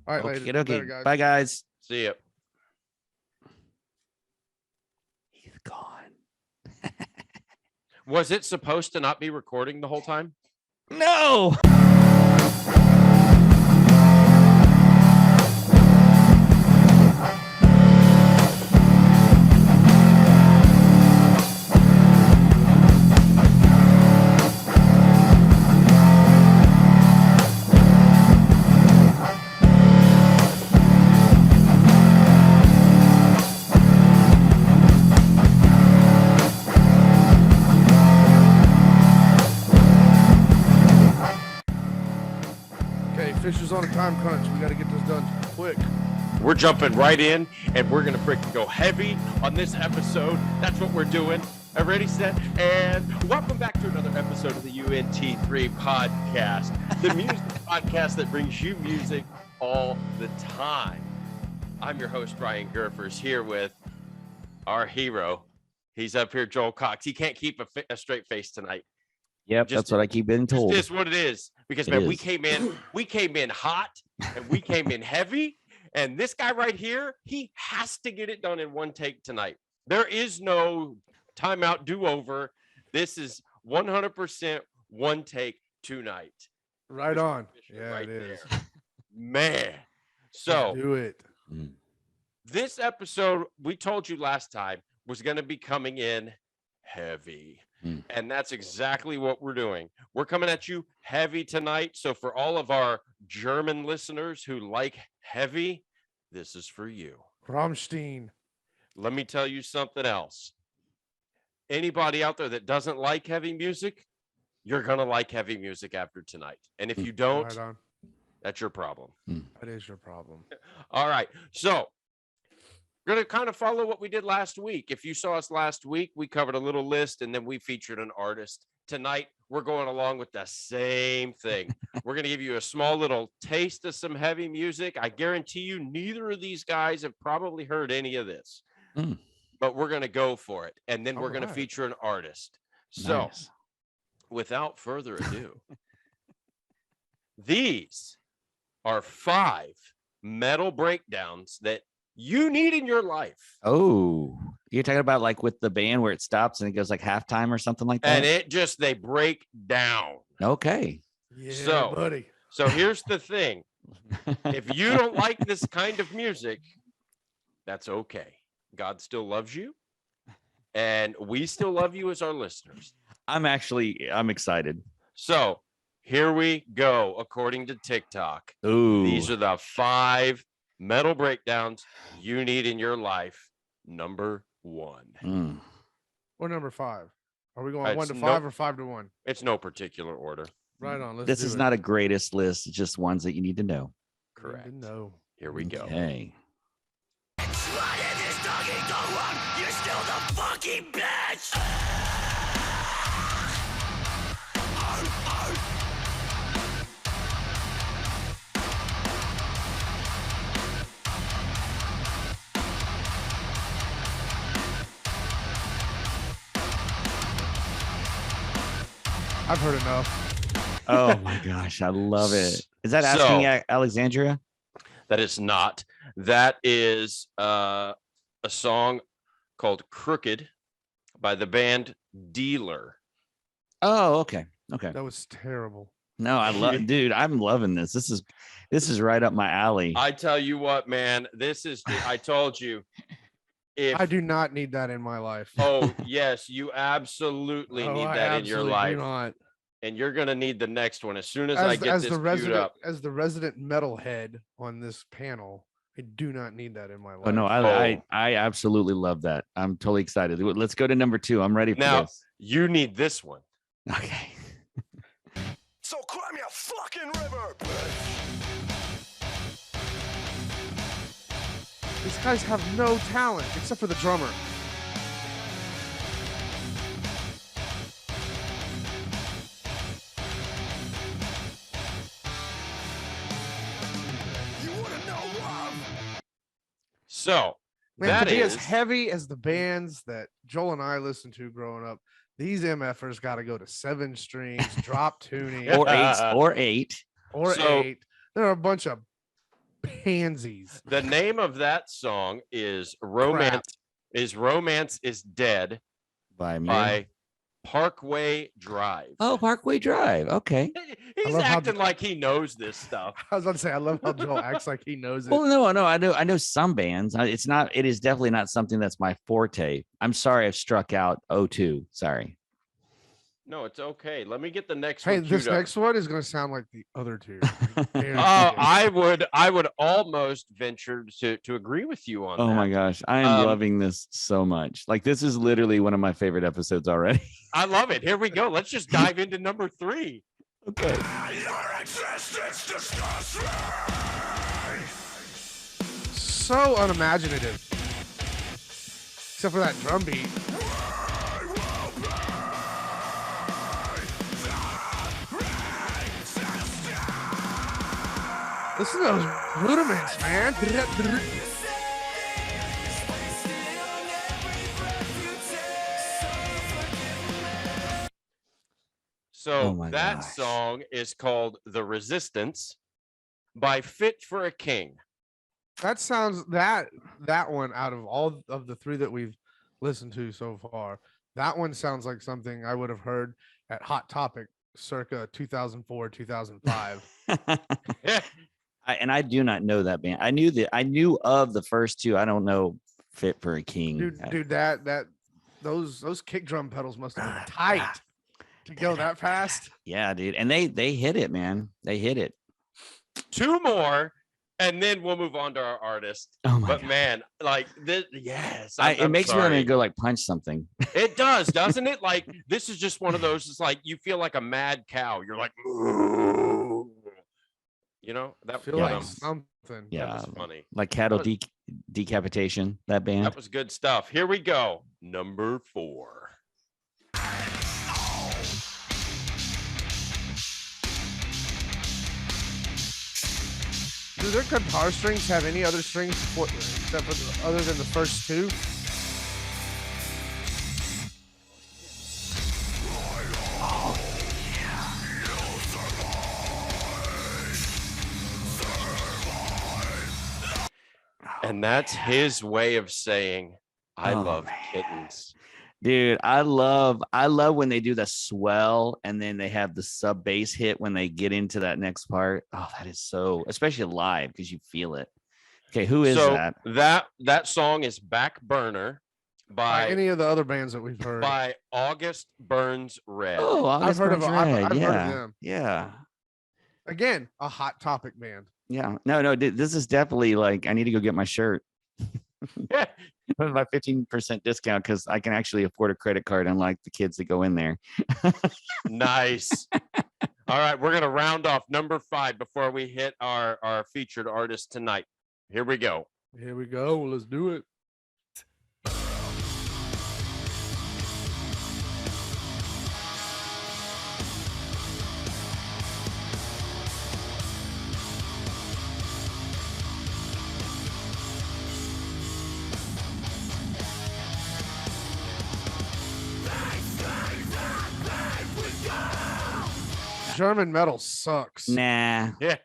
All right, Okay, later. okay. Later, guys. Bye, guys. See ya. He's gone. Was it supposed to not be recording the whole time? No. Okay, Fisher's on a time crunch. We got to get this done quick. We're jumping right in, and we're going to freaking go heavy on this episode. That's what we're doing. Ready, set, and welcome back to another episode of the UNT3 podcast, the music podcast that brings you music all the time. I'm your host, Brian Gerfers, here with our hero. He's up here, Joel Cox. He can't keep a straight face tonight. Yep, that's what I keep being told. It's just what it is. Because man, we came in hot and we came in heavy. And this guy right here, he has to get it done in one take tonight. There is no timeout do-over. This is 100% one take tonight. Right on. Yeah, right it is. there. Man. So do it. this episode, we told you last time, was going to be coming in heavy. And that's exactly what we're doing. We're coming at you heavy tonight. So for all of our German listeners who like heavy, this is for you. Rammstein. Let me tell you something else. Anybody out there that doesn't like heavy music, you're going to like heavy music after tonight. And if you don't, Right on. that's your problem. That is your problem. All right. So we're going to kind of follow what we did last week. If you saw us last week, we covered a little list and then we featured an artist. Tonight, we're going along with the same thing. We're going to give you a small little taste of some heavy music. I guarantee you neither of these guys have probably heard any of this, but we're going to go for it. And then we're going to feature an artist. So without further ado, these are 5 metal breakdowns that you need in your life. Oh, you're talking about like with the band where it stops and it goes like halftime or something like that? And they break down. Okay. Yeah, buddy. So here's the thing. If you don't like this kind of music, that's okay. God still loves you. And we still love you as our listeners. I'm excited. So here we go. According to TikTok, these are the 5 metal breakdowns you need in your life. Number 1. Or number 5. Are we going 1 to 5 or 5 to 1? It's no particular order. Right on. This is not a greatest list. It's just ones that you need to know. Correct. No. Here we go. Okay. You're still the fucking bitch! I've heard enough. Oh my gosh, I love it. Is that Asking Alexandria? That is not. That is a song called Crooked by the band Dealer. Oh, okay. Okay. That was terrible. No, I love dude, I'm loving this. This is right up my alley. I tell you what, man, I told you. I do not need that in my life. Oh, yes, you absolutely need that in your life. Not. And you're going to need the next one as soon as I get this queued up. As the resident metalhead on this panel, I do not need that in my life. Oh no, I absolutely love that. I'm totally excited. Let's go to number 2. I'm ready for now, this. You need this one. Okay. So climb your fucking river, These guys have no talent except for the drummer. You wanna know love? So Man, to be as heavy as the bands that Joel and I listened to growing up, these MFers got to go to 7 strings, drop tuning, or 8. or So- 8. They're a bunch of pansies. The name of that song is Romance is Dead By me. by Parkway Drive. Oh, Parkway Drive. Okay. He's love how acting like he knows this stuff. I was about to say, I love how Joel acts like he knows it. Well, no, I know some bands. It's not. It is definitely not something that's my forte. I'm sorry, I've struck out. O2. Sorry. No, it's okay. Let me get the next Hey, one. this queued up. next one is going to sound like the other two. Guarantee it. I would almost venture to agree with you on that. Oh my gosh, I am Um, loving this so much. Like this is literally one of my favorite episodes already. I love it. Here we go. Let's just dive into number 3. Okay. Your existence disgusts me. So unimaginative. Except for that drum beat. Listen to those rudiments, man. So Oh my that gosh. song is called The Resistance by Fit for a King. That sounds that one out of all of the 3 that we've listened to so far, that one sounds like something I would have heard at Hot Topic circa 2004, 2005. And I do not know that band. I knew of the first 2. I don't know Fit for a King. Dude, that those kick drum pedals must have been tight to go that fast. Yeah, dude. And they hit it, man. They hit it. 2 more, and then we'll move on to our artist. Oh my But God. man, like this, yes, It I'm makes me want to sorry. go like punch something. It does, doesn't it? Like this is just one of those. It's like you feel like a mad cow. You're like, "Moo." You know that. Feel Yeah. like something. Yeah. That was funny. Like cattle That was- decapitation, that band. That was good stuff. Here we go. Number 4. Do their guitar strings have any other strings except for other than the first 2? And that's his way of saying, I Oh, love man. kittens. Dude, I love when they do the swell and then they have the sub bass hit when they get into that next part. Oh, that is so, especially live because you feel it. Okay, who is So that? that song is Back Burner By by any of the other bands that we've heard. by August Burns Red. Oh, August heard of- Burns I've Red. heard of Yeah, them. yeah, Again, a Hot Topic band. yeah. No, this is definitely like I need to go get my shirt. My 15% discount because I can actually afford a credit card, unlike the kids that go in there. Nice. All right, we're gonna round off number 5 before we hit our featured artist tonight. Here we go. Here we go. Let's do it. German metal sucks. Nah, Yeah.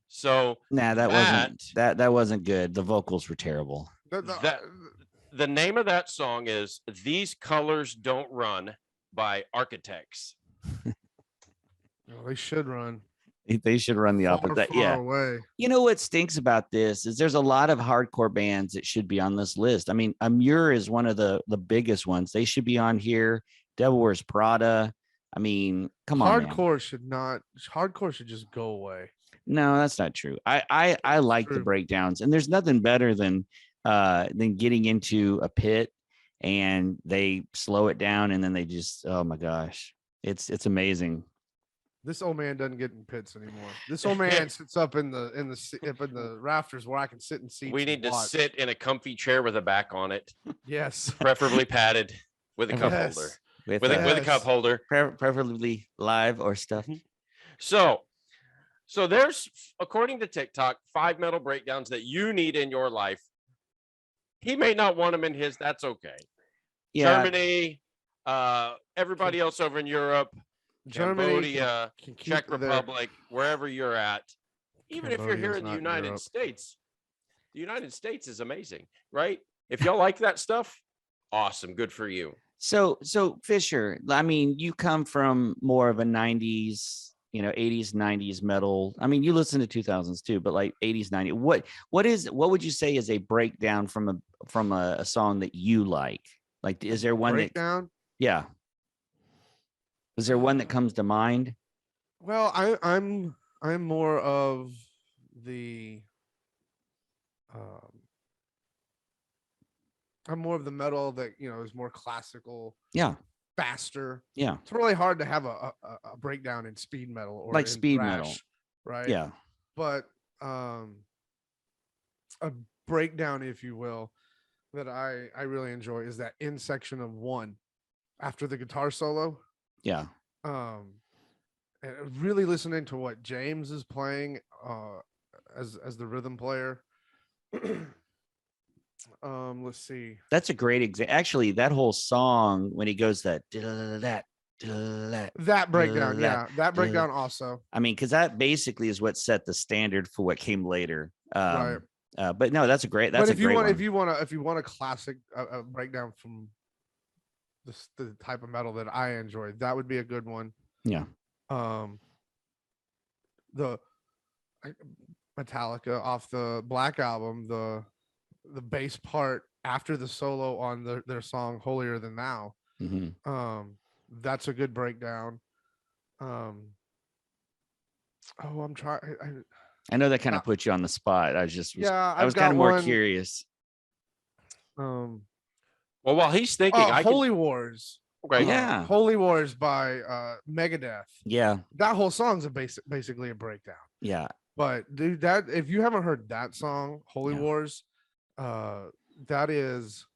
So that wasn't good. The vocals were terrible. that- the name of that song is These Colors Don't Run by Architects. Well, they should run. They should run the Far, opposite. far Yeah. away. You know what stinks about this is there's a lot of hardcore bands that should be on this list. I mean, Amur is one of the biggest ones. They should be on here. Devil Wears Prada. I mean, come on, man. Hardcore should not. Hardcore should just go away. No, that's not true. I like the True. breakdowns, and there's nothing better than getting into a pit and they slow it down and then they just, oh my gosh, it's amazing. This old man doesn't get in pits anymore. This old man sits up in the rafters where I can sit and see. We need to sit in a comfy chair with a back on it, Yes. preferably padded with a cup Yes. holder. With, With a Yes. cup holder. preferably live or stuff. So there's, according to TikTok, 5 metal breakdowns that you need in your life. He may not want them in his. That's okay. Yeah, Germany, everybody else over in Europe, Germany, Cambodia, can keep Czech their- Republic, wherever you're at. even if you're here Cambodia's in the not United Europe. States, the United States is amazing, right? If y'all like that stuff, awesome, good for you. So Fisher, I mean, you come from more of a 90s, 80s, 90s metal. I mean, you listen to 2000s too, but like 80s, 90s. What would you say is a breakdown from a song that you like? Like, is there one that, Breakdown. yeah. Is there one that comes to mind? Well, I'm more of the I'm more of the metal that is more classical, Yeah. faster. Yeah. It's really hard to have a breakdown in speed metal or Like in speed metal. thrash, right? Yeah. But a breakdown, if you will, that I really enjoy is that in section of 1 after the guitar solo. Yeah. And really listening to what James is playing as the rhythm player. Let's see. That's a great example. Actually, that whole song when he goes that That breakdown, yeah, that breakdown also. I mean, because that basically is what set the standard for what came later. Right. But no, that's a great. That's But a if you great want, one. if you want a classic breakdown from the type of metal that I enjoy, that would be a good one. Yeah. The Metallica off the Black Album, the bass part after the solo on their song Holier Than Thou. Mm-hmm. That's a good breakdown. I'm trying. I know that kind of put you on the spot. I was just, I was kind of more curious. Well, while he's thinking, Holy Wars. Okay. Yeah. Holy Wars by Megadeth. Yeah. That whole song's basically a breakdown. Yeah. But dude, that if you haven't heard that song, Holy Wars, that is,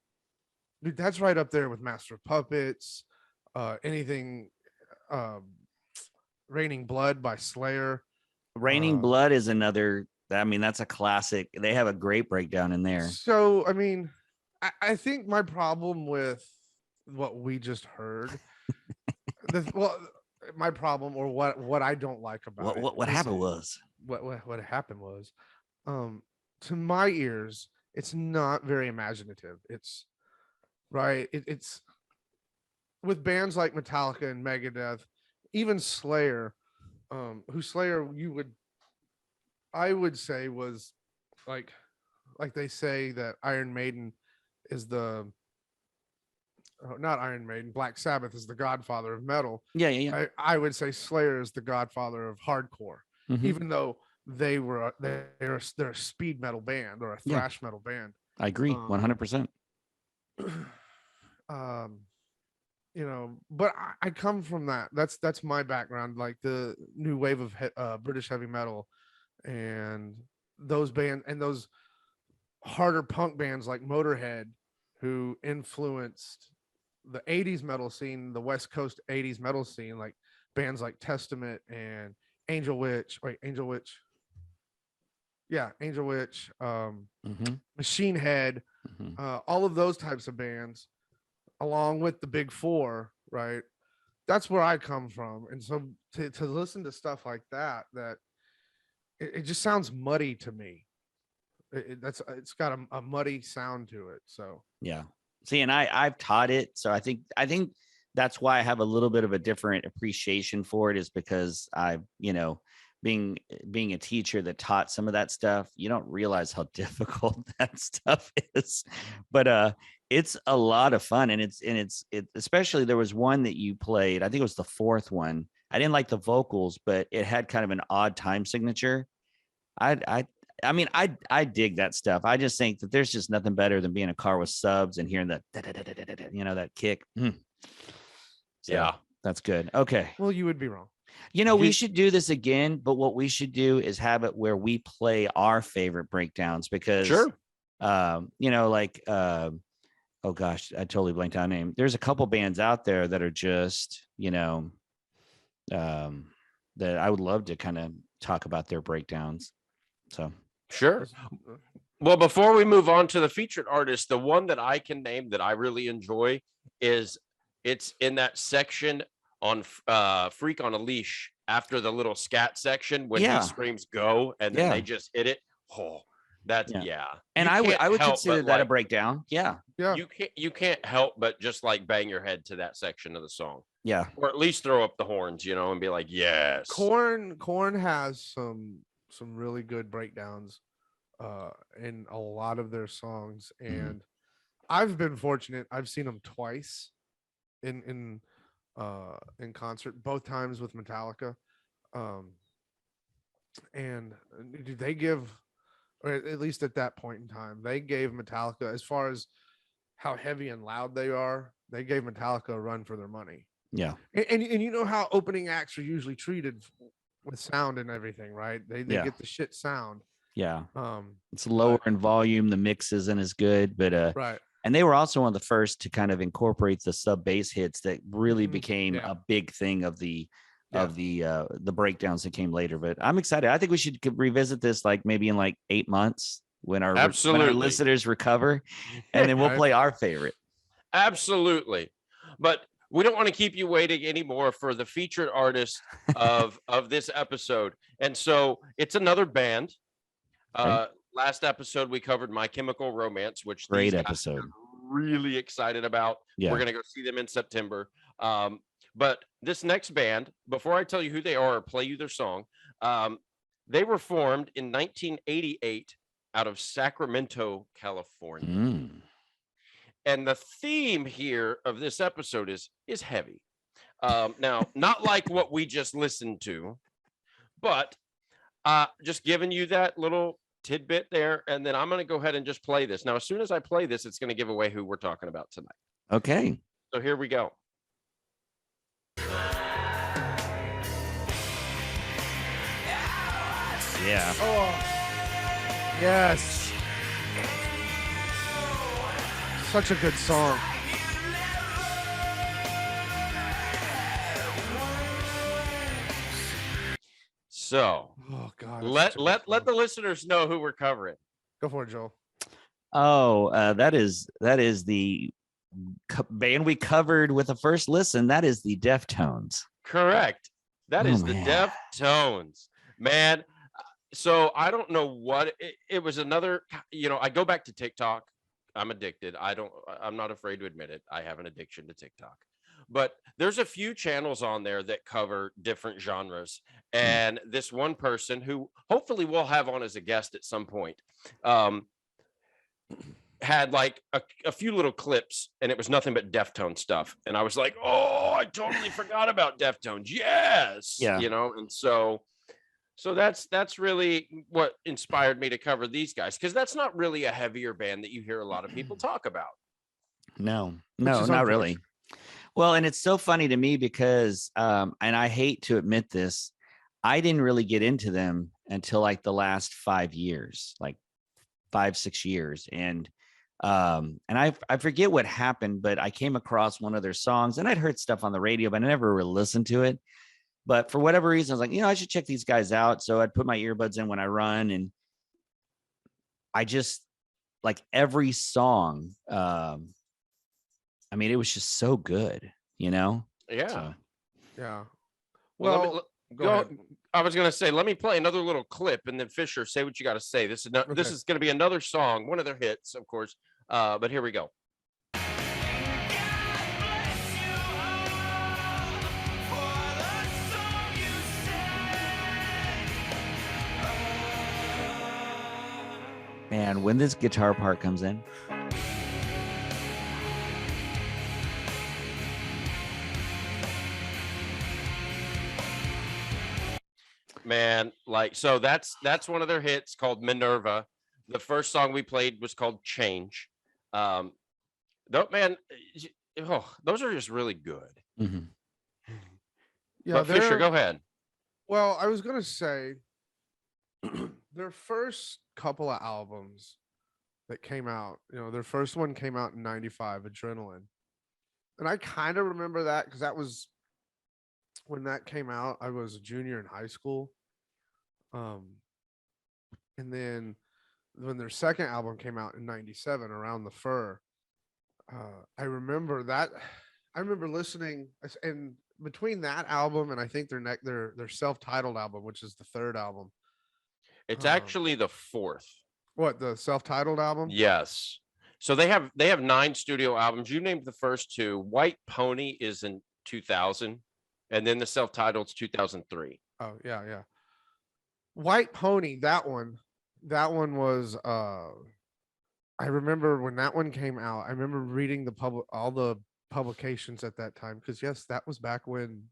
dude, that's right up there with Master of Puppets, anything, Raining Blood by Slayer. Raining Blood is another. I mean, that's a classic. They have a great breakdown in there. So, I mean, I think my problem with what we just heard, my problem, or what I don't like about what happened was what happened was, to my ears, it's not very imaginative. It's right. It's with bands like Metallica and Megadeth, even Slayer, who Slayer I would say was like they say that Iron Maiden is not Iron Maiden, Black Sabbath is the godfather of metal. Yeah. I would say Slayer is the godfather of hardcore, even though they're a speed metal band or a thrash metal band. I agree 100%. But I come from that. That's my background, like the new wave of British heavy metal and those bands and those harder punk bands like Motorhead, who influenced the 80s metal scene, the West Coast 80s metal scene, like bands like Testament and Angel Witch, Machine Head, all of those types of bands, along with the Big Four, right? That's where I come from. And so to listen to stuff like that it just sounds muddy to me. It's got a muddy sound to it. So yeah. See, and I've taught it, so I think that's why I have a little bit of a different appreciation for it, is because I've being a teacher that taught some of that stuff, you don't realize how difficult that stuff is. But it's a lot of fun, and it's especially there was one that you played. I think it was the fourth one. I didn't like the vocals, but it had kind of an odd time signature. I mean, I dig that stuff. I just think that there's just nothing better than being in a car with subs and hearing that, that kick. So, yeah, that's good. Okay. Well, you would be wrong. We should do this again, but what we should do is have it where we play our favorite breakdowns, because, oh gosh, I totally blanked out name. There's a couple bands out there that are just, that I would love to kind of talk about their breakdowns. So. Sure. Well, before we move on to the featured artist, the one that I can name that I really enjoy it's in that section on Freak on a Leash after the little scat section when Yeah. he screams go and then Yeah. they just hit it. Oh, that's Yeah. yeah. And You I would can't help consider but, that a like, breakdown. Yeah. Yeah. you can't help but just like bang your head to that section of the song, Yeah. or at least throw up the horns, you know, and be like, yes. Corn has some really good breakdowns in a lot of their songs, Mhm. and I've been fortunate. I've seen them twice in concert, both times with Metallica. Um and did they give, or at least at that point in time, they gave Metallica, as far as how heavy and loud they are, they gave Metallica a run for their money. Yeah. And you know how opening acts are usually treated with sound and everything, right? They Yeah. get the shit sound. Yeah. Um, It's lower in volume. The mix isn't as good, but right. and they were also one of the first to kind of incorporate the sub bass hits that really Mhm. became Yeah. a big thing of the Yeah. the breakdowns that came later. But I'm excited. I think we should revisit this like maybe in like 8 months when our Absolutely. listeners recover, and then we'll Right. play our favorite. Absolutely. But we don't want to keep you waiting anymore for the featured artist of this episode. And so it's another band. Okay. Last episode we covered My Chemical Romance, which Great these guys episode. are really excited about. Yeah. We're gonna go see them in September. But this next band, before I tell you who they are or play you their song, they were formed in 1988 out of Sacramento, California. Mm. And the theme here of this episode is heavy. Now, not like what we just listened to, but just giving you that little tidbit there, and then I'm going to go ahead and just play this. Now, as soon as I play this, it's going to give away who we're talking about tonight. Okay. So here we go. Yeah. Oh, yes. Such a good song. So Oh God. it's let such a good let song. the listeners know who we're covering. Go for it, Joel. Oh, that is the band we covered with the first listen. That is the Deftones. Correct. That Oh, is the man. Deftones, man. So I don't know what it was. Another, you know, I go back to TikTok. I'm addicted. I'm not afraid to admit it. I have an addiction to TikTok. But there's a few channels on there that cover different genres. And this one person who hopefully we'll have on as a guest at some point, had like a few little clips, and it was nothing but Deftone stuff. And I was like, oh, I totally forgot about Deftones. Yes. Yeah. You know, and so that's really what inspired me to cover these guys, because that's not really a heavier band that you hear a lot of people talk about. No, Which no, is not really. unfortunate. Well, and it's so funny to me because, and I hate to admit this, I didn't really get into them until like the last 5 years, like 5-6 years. And I forget what happened, but I came across one of their songs and I'd heard stuff on the radio, but I never really listened to it. But for whatever reason, I was like, you know, I should check these guys out. So I'd put my earbuds in when I run, and I just like every song. I mean, it was just so good, you know? Yeah. So, Yeah. Well, Well, go go ahead. I was gonna say, let me play another little clip, and then Fisher, say what you got to say. This is not. This Okay. is going to be another song, one of their hits, of course. But here we go. man, when this guitar part comes in, Man, like, so that's one of their hits called Minerva. The first song we played was called Change. Though, man, those are just really good. mhm. Yeah, But Fisher, they're go ahead. well, I was gonna say their first couple of albums that came out, their first one came out in 95, Adrenaline. And I kind of remember that because that was when that came out. I was a junior in high school. And then when their second album came out in 97, Around the Fur, I remember that. I remember listening, and between that album and I think their self-titled album, which is the third album. It's Um, actually the fourth. What, the self-titled album? Yes. So they have 9 studio albums. You named the first 2. White Pony is in 2000, and then the self-titled's 2003. Oh yeah, yeah. White Pony, that one was I remember when that one came out. I remember reading all the publications at that time, because yes, that was back when,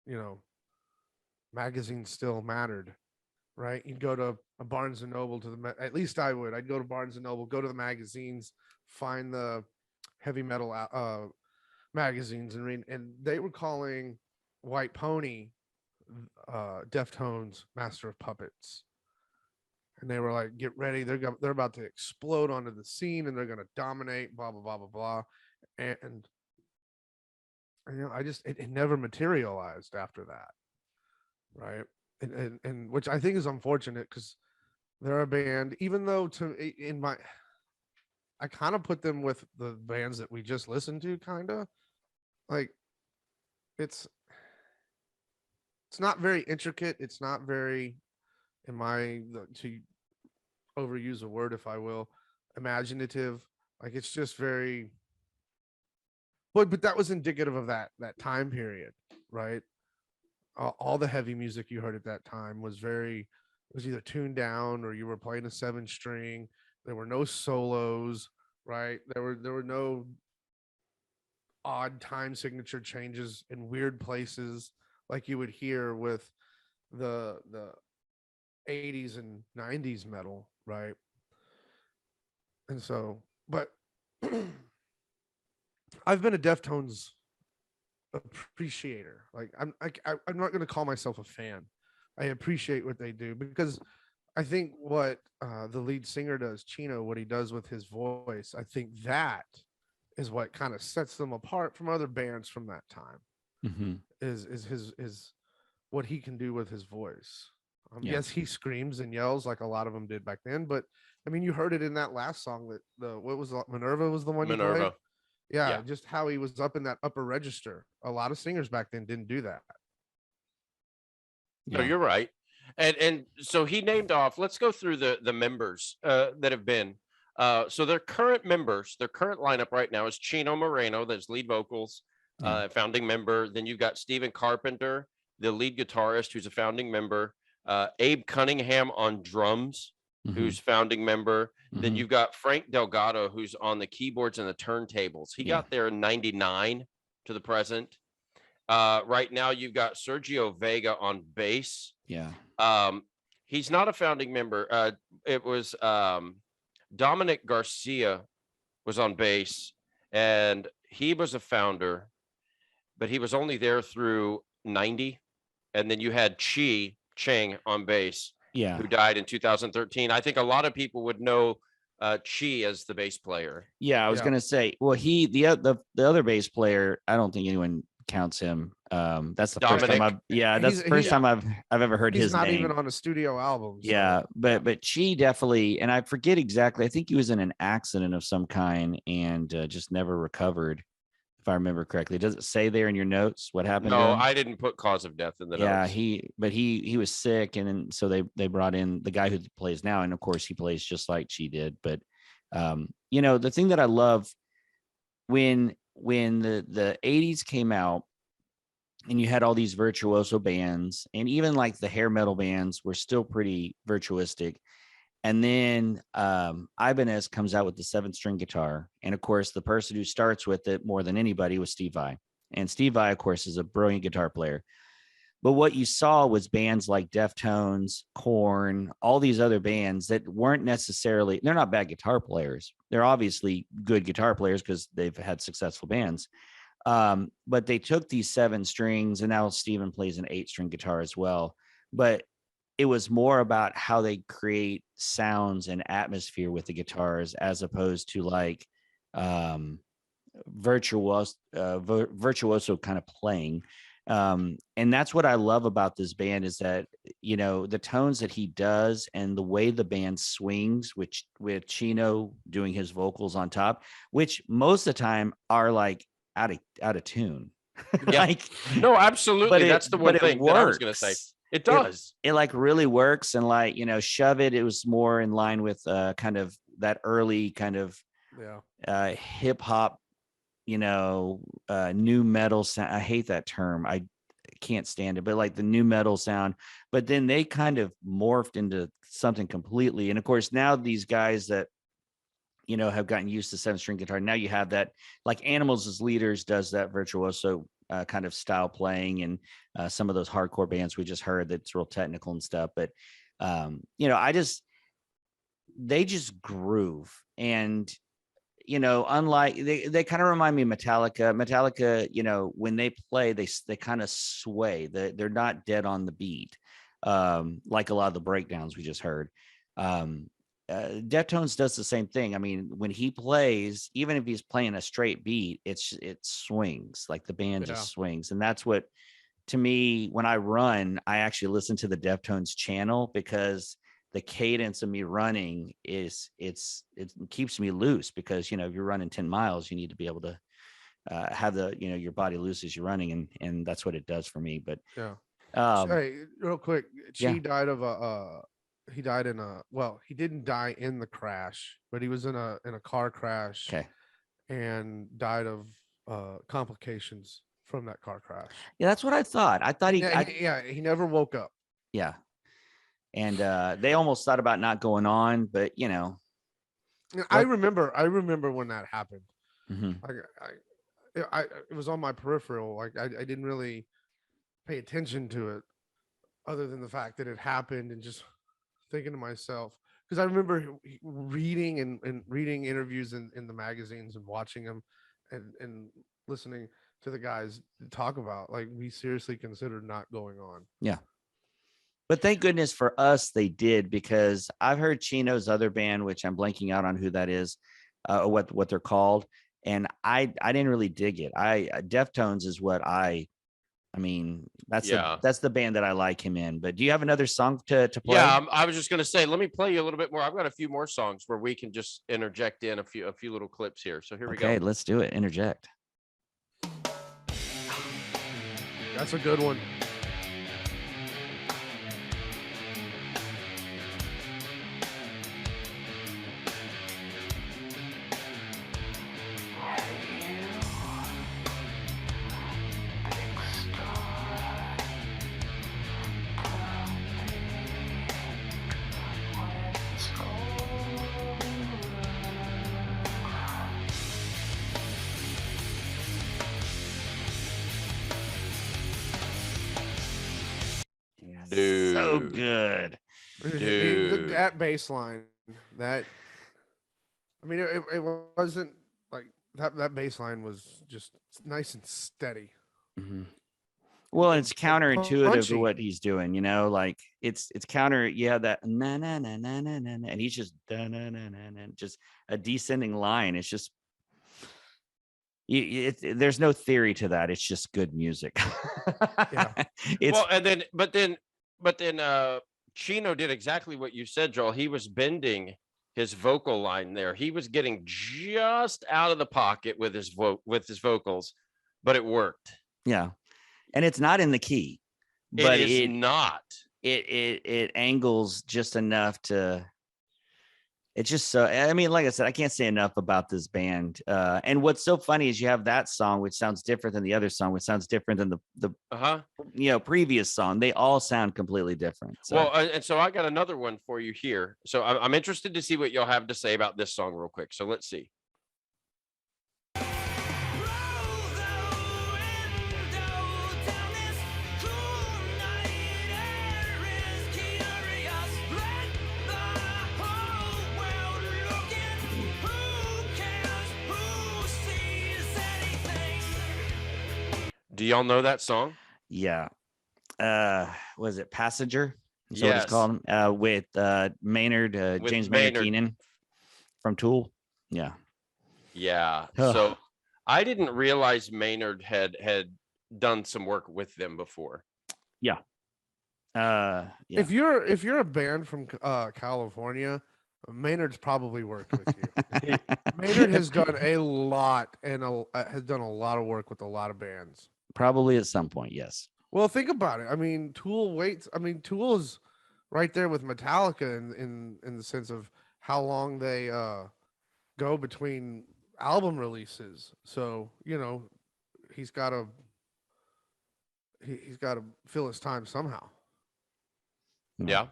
you know, magazines still mattered, right? You'd go to a Barnes and Noble at least I would. I'd go to Barnes and Noble, go to the magazines, find the heavy metal magazines and read, and they were calling White Pony Deftones Master of Puppets. And they were like, get ready, they're about to explode onto the scene and they're going to dominate, blah blah blah blah blah. And you know, it never materialized after that, right? And which I think is unfortunate, because they're a band, even though I kind of put them with the bands that we just listened to, kind of like it's not very intricate. It's not very, to overuse a word, if I will, imaginative. Like, it's just very, but that was indicative of that time period, right? All the heavy music you heard at that time was either tuned down, or you were playing a 7-string. There were no solos, right? There were no odd time signature changes in weird places like you would hear with the 80s and 90s metal, right? And so, but I've been a Deftones appreciator. Like, I'm not going to call myself a fan. I appreciate what they do, because I think what the lead singer does, Chino, what he does with his voice, I think that is what kind of sets them apart from other bands from that time. Mm-hmm. Is what he can do with his voice. Yeah. Yes, he screams and yells like a lot of them did back then, but I mean, you heard it in that last song, that what was Minerva was the one you played? Minerva. Yeah, just how he was up in that upper register. A lot of singers back then didn't do that. No, you're right. And so he named off, let's go through the members that have been. So their current members, their current lineup right now is Chino Moreno, that's lead vocals, founding member. Then you've got Stephen Carpenter, the lead guitarist, who's a founding member. Abe Cunningham on drums, who's founding member. Then you've got Frank Delgado, who's on the keyboards and the turntables. He got there in 99 to the present. Right now you've got Sergio Vega on bass. Yeah. He's not a founding member. It was Dominic Garcia was on bass, and he was a founder, but he was only there through 90. And then you had Chi Cheng on bass, who died in 2013. I think a lot of people would know Chi as the bass player. Yeah, I was gonna say, well, the other bass player, I don't think anyone counts him. That's the Dominic. first time that's the first time I've ever heard his name. He's not even on a studio album. So. Yeah, but Chi definitely, and I forget exactly. I think he was in an accident of some kind and just never recovered, if I remember correctly. Does it say there in your notes what happened? No, I didn't put cause of death in the notes. He was sick, and then so they brought in the guy who plays now, and of course he plays just like Chi did. But you know, the thing that I love when the 80s came out, and you had all these virtuoso bands, and even like the hair metal bands were still pretty virtuistic. And then Ibanez comes out with the 7-string guitar. And of course, the person who starts with it more than anybody was Steve Vai. And Steve Vai, of course, is a brilliant guitar player. But what you saw was bands like Deftones, Korn, all these other bands that weren't necessarily, they're not bad guitar players. They're obviously good guitar players because they've had successful bands. But they took these 7 strings, and now Steven plays an 8-string guitar as well. But it was more about how they create sounds and atmosphere with the guitars, as opposed to like virtuoso kind of playing. And that's what I love about this band, is that, you know, the tones that he does and the way the band swings, which with Chino doing his vocals on top, which most of the time are like out of tune. Yeah. Like, No, absolutely. That's the one but it thing that I was going to say. works. It does. It like really works, and like, you know, Shove It, it was more in line with kind of that early kind of Yeah. hip hop, you know, new metal sound. I hate that term. I can't stand it, but like the new metal sound. But then they kind of morphed into something completely. And of course, now these guys that, you know, have gotten used to 7-string guitar, now you have that, like Animals as Leaders does that virtuoso kind of style playing, and some of those hardcore bands we just heard that's real technical and stuff. But you know, they just groove. And you know, unlike they kind of remind me of Metallica, you know, when they play, they kind of sway. They're not dead on the beat, like a lot of the breakdowns we just heard. Deftones does the same thing. I mean, when he plays, even if he's playing a straight beat, it swings, like the band just swings. And that's what, to me, when I run, I actually listen to the Deftones channel, because the cadence of me running it keeps me loose, because, you know, if you're running 10 miles, you need to be able to have the, you know, your body loose as you're running. And that's what it does for me. But Hey, real quick, yeah. he died in a, well, he didn't die in the crash, but he was in a car crash. Okay. And died of complications from that car crash. Yeah, that's what I thought. I thought he never woke up. Yeah. And they almost thought about not going on, but you know, I remember when that happened. mm-hmm. It was on my peripheral. Like I didn't really pay attention to it, other than the fact that it happened, and just thinking to myself, because I remember reading and reading interviews in the magazines, and watching them, and listening to the guys talk about, like, we seriously considered not going on. Yeah. But thank goodness for us they did, because I've heard Chino's other band, which I'm blanking out on who that is, what they're called, and I didn't really dig it. Deftones is what I mean, that's the band that I like him in. But do you have another song to play? Yeah, I was just going to say, let me play you a little bit more. I've got a few more songs where we can just interject in a few little clips here. So here we go. Okay, let's do it. Interject. That's a good one. Dude. So good. Dude. That bass line, that, I mean, it wasn't like that bass line was just nice and steady. Mm-hmm. Well, it's counterintuitive punchy. to what he's doing, you know, like it's counter. Yeah, that na na na na na na, and he's just da na na na na, just a descending line. It's just there's no theory to that. It's just good music. Yeah. Well, but then Chino did exactly what you said, Joel. He was bending his vocal line there. He was getting just out of the pocket with his vocals, but it worked. Yeah. And it's not in the key, but it is not. It angles just enough to. It's just so. I mean, like I said, I can't say enough about this band. And what's so funny is you have that song, which sounds different than the other song, which sounds different than the previous song. They all sound completely different. So. Well, and so I got another one for you here. So I'm interested to see what y'all have to say about this song real quick. So let's see. Do y'all know that song? Yeah. Was it Passenger? Is what Yes. it's called? With Maynard, With James Maynard. Maynard Keenan from Tool. Yeah. Yeah. Ugh. So I didn't realize Maynard had done some work with them before. Yeah. If you're a band from California, Maynard's probably worked with you. Maynard has done a lot, and has done a lot of work with a lot of bands. Probably at some point, yes. Well, think about it. I mean, Tool's right there with Metallica in the sense of how long they go between album releases. So, he's got to he's got to fill his time somehow. Yeah.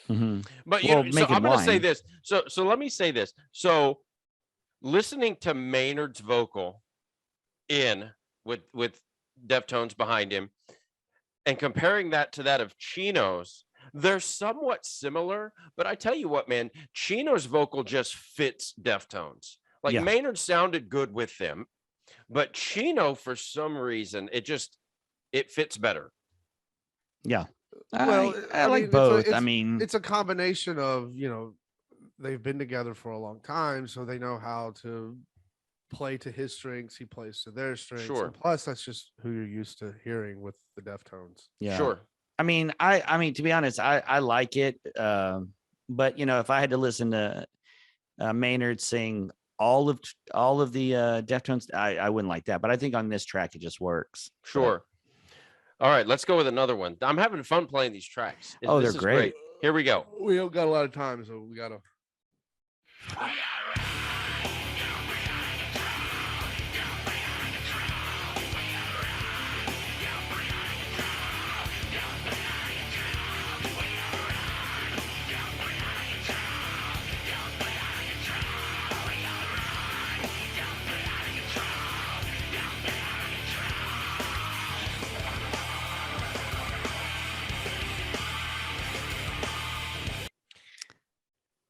hmm But Well, so making I'm going to say wine. this. So let me say this. So listening to Maynard's vocal with Deftones behind him and comparing that to that of Chino's, they're somewhat similar, but I tell you what, man, Chino's vocal just fits Deftones. Like Yeah. Maynard sounded good with them, but Chino, for some reason, it fits better. Yeah. Well, I like mean, both. I mean, it's a combination of, they've been together for a long time, so they know how to play to his strengths. He plays to their strengths. Sure. And plus, that's just who you're used to hearing with the Deftones. yeah. Sure. I mean, to be honest, I like it. But if I had to listen to Maynard sing all of the Deftones, I wouldn't like that. But I think on this track it just works. But- Sure. All right, let's go with another one. I'm having fun playing these tracks. Oh, This they're is great. Here we go. We don't got a lot of time, so we got to.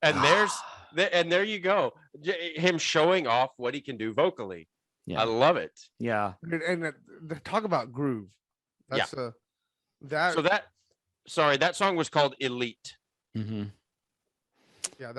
And there you go. Him showing off what he can do vocally. Yeah. I love it. Yeah. And talk about groove. That's So that song was called Elite. hmm yeah,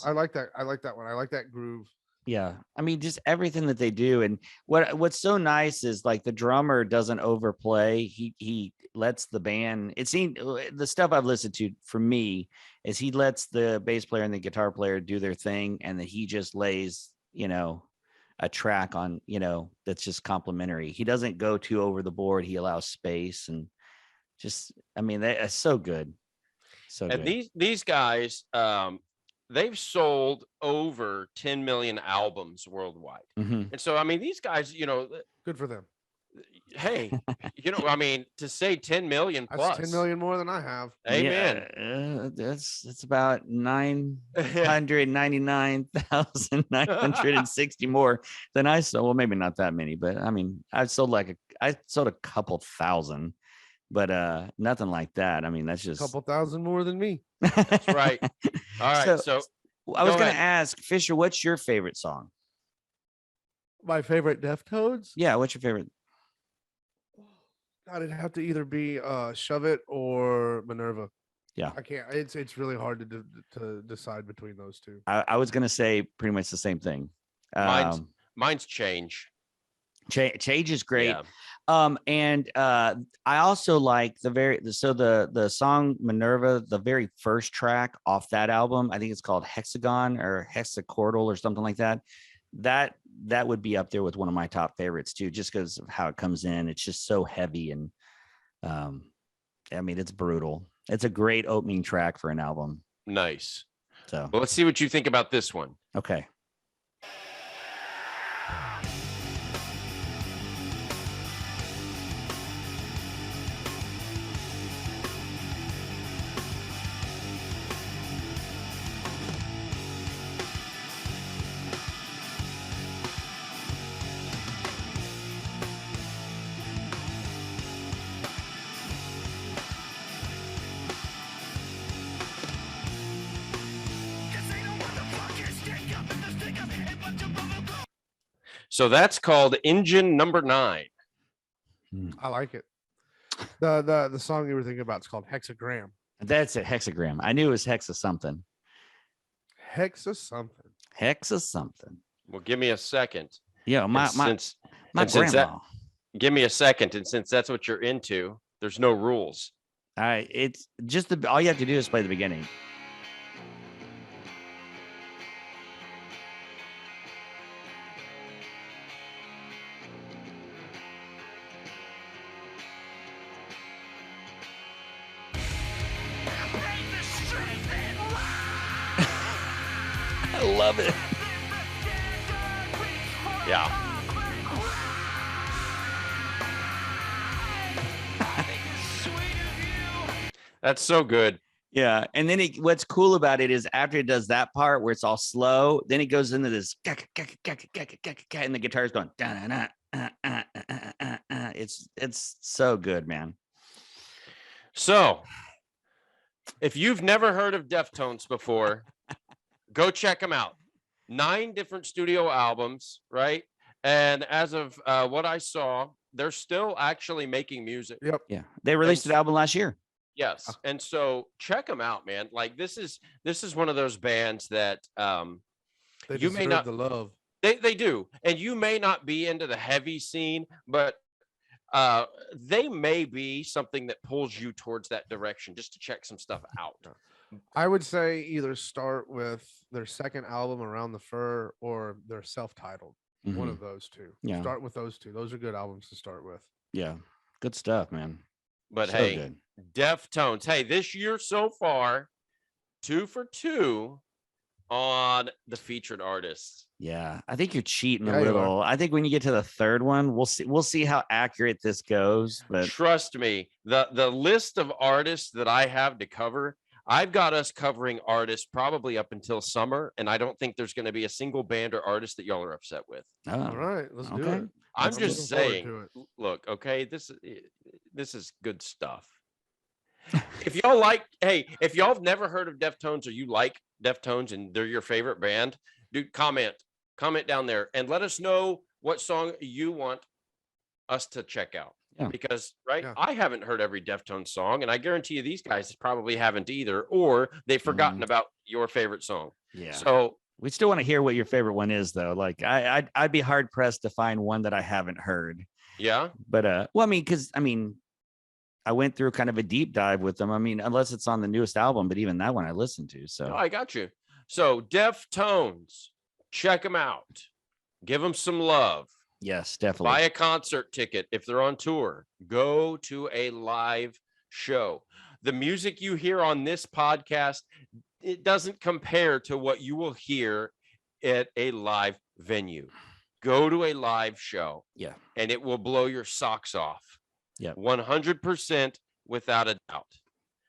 I like that. I like that one. I like that groove. Yeah. I mean, just everything that they do. And what's so nice is like the drummer doesn't overplay. He lets the band, it seemed the stuff I've listened to for me is he lets the bass player and the guitar player do their thing. And then he just lays, a track on, that's just complimentary. He doesn't go too over the board. He allows space and just, I mean, that's so good. So And good. these guys, they've sold over 10 million albums worldwide. Mhm. And so, I mean, these guys, Good for them. hey, I mean, to say 10 million That's plus. 10 million more than I have. Amen. Yeah, that's about 999,960 more than I sold. Well, maybe not that many, but I mean, I sold I sold a couple thousand, but nothing like that. I mean, that's A just couple thousand more than me. That's right. All right. So I was go going to ahead. ask Fisher, what's your favorite song? My favorite Deftones? Yeah, what's your favorite? God, it'd have to either be Shove It or Minerva. Yeah. I can't. It's really hard to decide between those two. I was going to say pretty much the same thing. Mine's Change. Change is great. Yeah. And I also like the song Minerva, the very first track off that album. I think it's called Hexagon or Hexachordal or something like that. That would be up there with one of my top favorites too, just because of how it comes in. It's just so heavy and I mean, it's brutal. It's a great opening track for an album. Nice. So Well, let's see what you think about this one. okay. So that's called Engine Number 9. I like it. The song you were thinking about is called Hexagram. That's it. Hexagram. I knew it was hexa something. Hexa something. Hexa something. Well, give me a second. Yeah, And my since grandma. give me a second, and since that's what you're into, there's no rules. It's just all you have to do is play the beginning. I love it. Yeah. That's so good. Yeah, and then what's cool about it is after it does that part where it's all slow, then it goes into this and the guitar's going. It's so good, man. So, if you've never heard of Deftones before, go check them out. 9 different studio albums, right? And as of what I saw, they're still actually making music. Yep. Yeah, they released an album last year. Yes. And so check them out, man. Like this is one of those bands that They you may deserve not the love. they do. And you may not be into the heavy scene, but they may be something that pulls you towards that direction just to check some stuff out. I would say either start with their second album, Around the Fur, or their self-titled. One Mhm. of those two. Yeah. Start with those two. Those are good albums to start with. Yeah, good stuff, man. But So hey, good. Deftones. Hey, this year so far, 2 for 2 on the featured artists. Yeah, I think you're cheating Yeah, a you are. little. I think when you get to the third one, we'll see how accurate this goes. But Trust me, the list of artists that I have to cover, I've got us covering artists probably up until summer, and I don't think there's going to be a single band or artist that y'all are upset with. All oh, right, let's do okay. it. I'm Let's just looking forward saying, to it. look, okay, this is good stuff. If y'all like, hey, if y'all have never heard of Deftones or you like Deftones and they're your favorite band, dude, comment down there and let us know what song you want us to check out. Yeah. Because right, Yeah. I haven't heard every Deftones song, and I guarantee you these guys probably haven't either, or they've forgotten about your favorite song. Yeah. So We still want to hear what your favorite one is, though. Like I'd be hard pressed to find one that I haven't heard. yeah, But well, I mean, I went through kind of a deep dive with them. I mean, unless it's on the newest album, but even that one I listened to. So no, I got you. So Deftones, check them out, give them some love. yes, definitely. Buy a concert ticket if they're on tour. Go to a live show. The music you hear on this podcast, it doesn't compare to what you will hear at a live venue. Go to a live show. Yeah. And it will blow your socks off. Yeah. 100% without a doubt.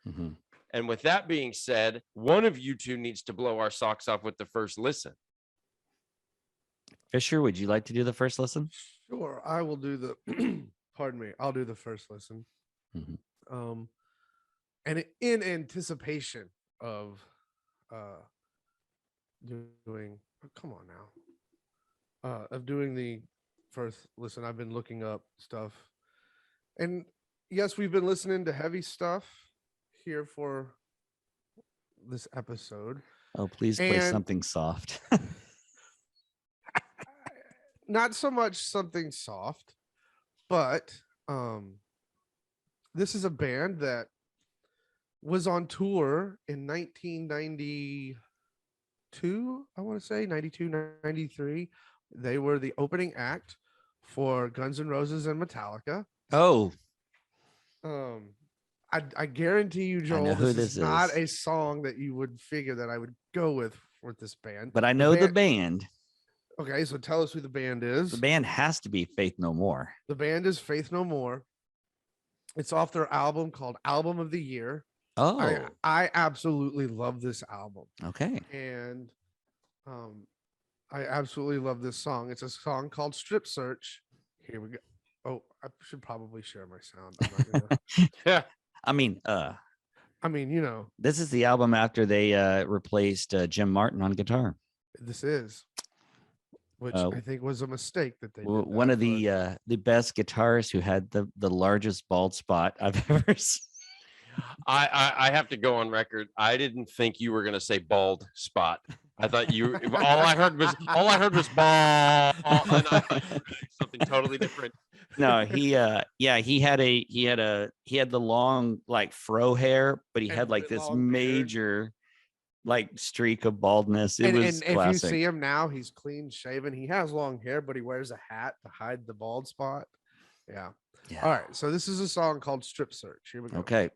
Mhm. And with that being said, one of you two needs to blow our socks off with the first listen. Fisher, would you like to do the first listen? Sure, I will do the. Pardon me. I'll do the first listen. Mhm. And in anticipation of doing. Oh, come on now. Of doing the first listen, I've been looking up stuff, and yes, we've been listening to heavy stuff here for this episode. Oh, please play And- something soft. Not so much something soft, but this is a band that was on tour in 1992, I want to say 92, 93. They were the opening act for Guns N' Roses and Metallica. Oh, I guarantee you, know Joel, who this this is not is. a song that you would figure that I would go with this band. but I know the band. Okay, so tell us who the band is. The band has to be Faith No More. The band is Faith No More. It's off their album called Album of the Year. Oh, I absolutely love this album, okay. and I absolutely love this song. It's a song called Strip Search. Here we go. Oh, I should probably share my sound. I'm not gonna, Yeah. I mean, I mean, you know, this is the album after they replaced Jim Martin on guitar. this is, which Uh, I think was a mistake that they did One that, of the best guitarists who had the largest bald spot I've ever seen. I have to go on record. I didn't think you were going to say bald spot. I thought you all I heard was bald. And I thought you were gonna say something totally different. No, he had the long like fro hair, but he And had like the this long beard. major like streak of baldness. It and, was and if you classic. see him now, he's clean shaven. He has long hair, but he wears a hat to hide the bald spot. Yeah. Yeah. All right. So this is a song called Strip Search. Here we go. Okay.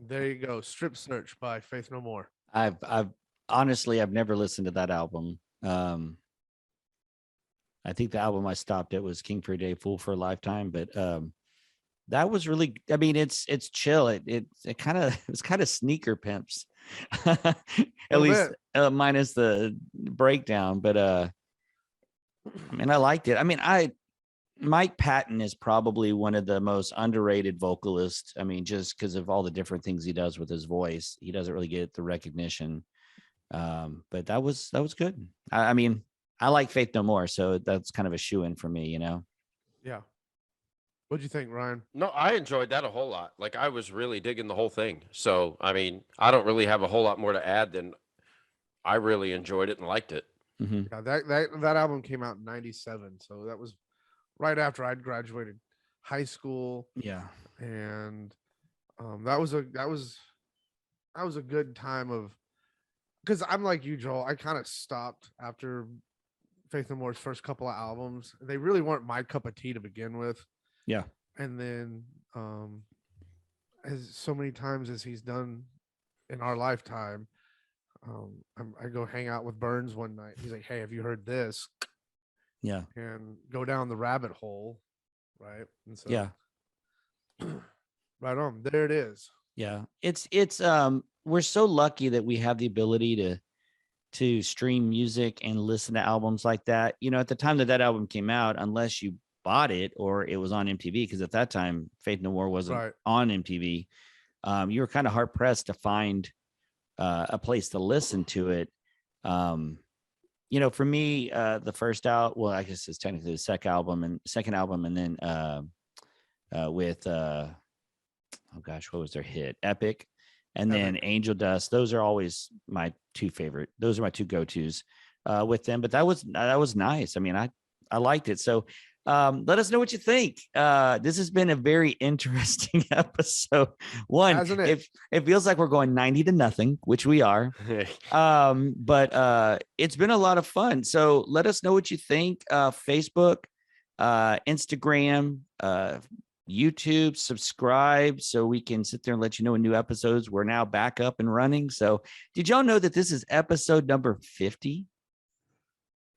There you go. Strip Search by Faith No More. I've honestly I've never listened to that album. I think the album I stopped at was King for a Day, Fool for a Lifetime, but that was really, I mean, it's chill. It kind of it's kind of sneaker pimps. At Little least bit. minus the breakdown, but I mean, I liked it. I mean, Mike Patton is probably one of the most underrated vocalists. I mean, just because of all the different things he does with his voice, he doesn't really get the recognition. But that was good. I mean, I like Faith No More, so that's kind of a shoe in for me, you know. Yeah. What'd you think, Ryan? No, I enjoyed that a whole lot. Like I was really digging the whole thing. So I mean, I don't really have a whole lot more to add than I really enjoyed it and liked it. Mhm. Yeah, that album came out in '97, so that was right after I'd graduated high school, Yeah. and that was a good time of, because I'm like you, Joel. I kind of stopped after Faith No More's first couple of albums. They really weren't my cup of tea to begin with. Yeah. And then as so many times as he's done in our lifetime, I go hang out with Burns one night. He's like, "Hey, have you heard this?" Yeah. And go down the rabbit hole, right? And so, Yeah. right on. There it is. Yeah. It's we're so lucky that we have the ability to stream music and listen to albums like that. You know, at the time that album came out, unless you bought it or it was on MTV, because at that time Faith No More wasn't Right. on MTV, you were kind of hard pressed to find a place to listen to it. You know, for me, the first out, well, I guess it's technically the second album, and then with oh gosh, what was their hit? Epic, and then Angel Dust. Those are always my two favorite. Those are my two go-tos with them. But that was nice. I mean, I liked it. So let us know what you think. This has been a very interesting episode. One, Hasn't it? it feels like we're going 90-0, which we are. But it's been a lot of fun. So let us know what you think. Facebook, Instagram, YouTube, subscribe so we can sit there and let you know when new episodes. We're now back up and running. So did y'all know that this is episode number 50?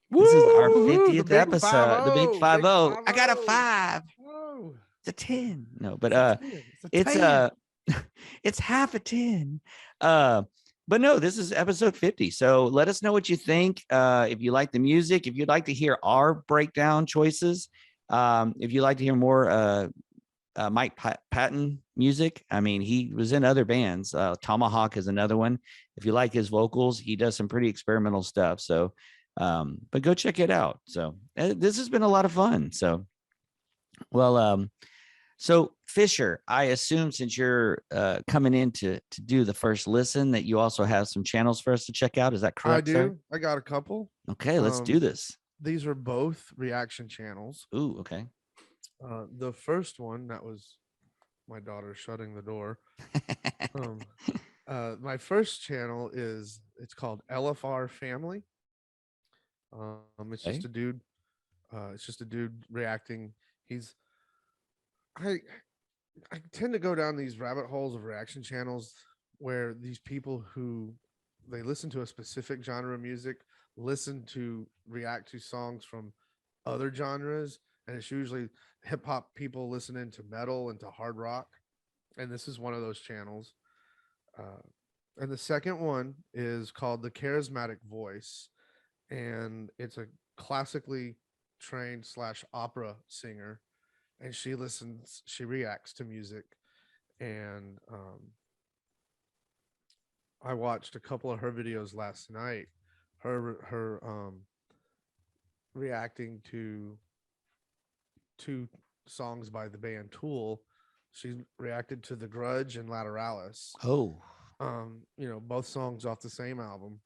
This is our Woo-hoo, 50th episode, the big 50. big I got a 50. 5. Whoa. It's a 10. No, but It's a 10. it's half a 10. But no, this is episode 50. So let us know what you think. If you like the music, if you'd like to hear our breakdown choices, if you'd like to hear more Mike Patton music. I mean, he was in other bands. Tomahawk is another one. If you like his vocals, he does some pretty experimental stuff. So, but go check it out. So this has been a lot of fun. So, well, so Fisher, I assume since you're coming in to do the first listen that you also have some channels for us to check out. Is that correct? I do. Sir? I got a couple. Okay, let's do this. These are both reaction channels. Ooh, okay. The first one, that was my daughter shutting the door. My first channel it's called LFR Family. It's just a dude. It's just a dude reacting. I tend to go down these rabbit holes of reaction channels where these people who they listen to a specific genre of music react to songs from other genres, and it's usually hip hop people listening to metal and to hard rock, and this is one of those channels. And the second one is called The Charismatic Voice, and it's a classically trained / opera singer, and she reacts to music. And I watched a couple of her videos last night, her reacting to two songs by the band Tool. She reacted to The Grudge and Lateralis. Oh, You know, both songs off the same album.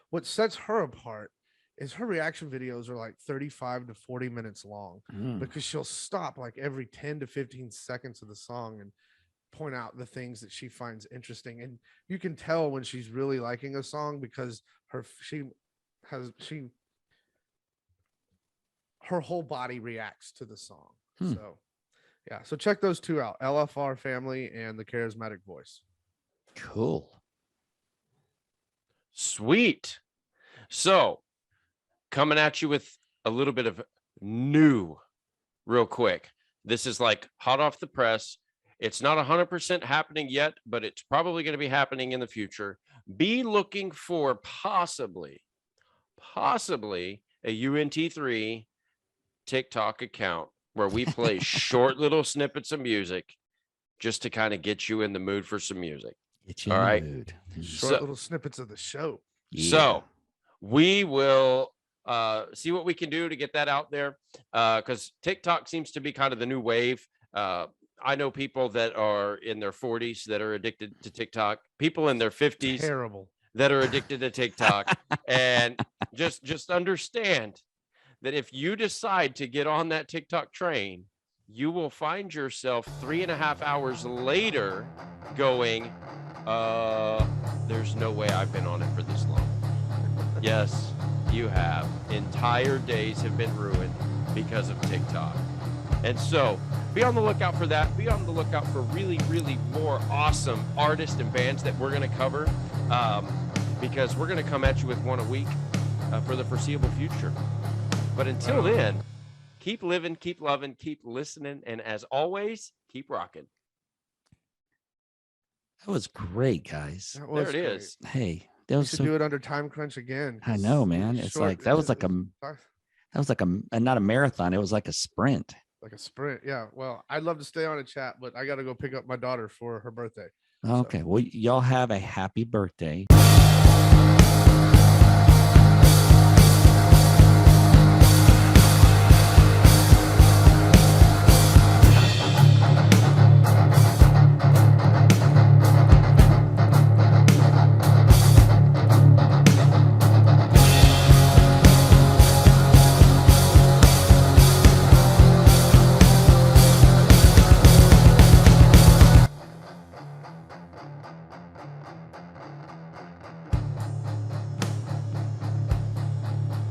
What sets her apart is her reaction videos are like 35 to 40 minutes long, because she'll stop like every 10 to 15 seconds of the song and point out the things that she finds interesting. And you can tell when she's really liking a song because her whole body reacts to the song. So yeah, so check those two out, LFR Family and The Charismatic Voice. Cool. Sweet. So, coming at you with a little bit of new, real quick. This is like hot off the press. It's not 100% happening yet, but it's probably going to be happening in the future. Be looking for possibly a UNT3 TikTok account where we play short little snippets of music just to kind of get you in the mood for some music. Get you All in the right. mood. Short So- little snippets of the show. Yeah. So we will see what we can do to get that out there because TikTok seems to be kind of the new wave. I know people that are in their 40s that are addicted to TikTok, people in their 50s Terrible. that are addicted to TikTok. And just understand that if you decide to get on that TikTok train, you will find yourself 3.5 hours later going, there's no way I've been on it for this long. Yes, you have. Entire days have been ruined because of TikTok. And so be on the lookout for that. Be on the lookout for really, really more awesome artists and bands that we're going to cover because we're going to come at you with one a week for the foreseeable future. But until then, keep living, keep loving, keep listening, and as always, keep rocking. That was great, guys. That was There it great. is. Hey, that We was should so do it under time crunch again. I 'cause know, man. It's short- like that was like not a marathon. It was like a sprint. like a sprint. Yeah. Well, I'd love to stay on a chat, but I got to go pick up my daughter for her birthday. Okay. Well, y'all have a happy birthday.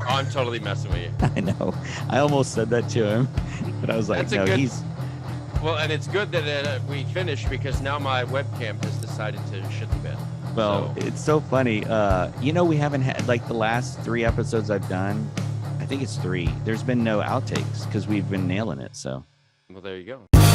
I'm totally messing with you. I know. I almost said that to him, but I was like, That's a no, good- he's Well, and it's good that we finished because now my webcam has decided to shit the bed. well, So- it's so funny. We haven't had like the last 3 episodes I've done. I think it's 3. There's been no outtakes because we've been nailing it. So Well, there you go.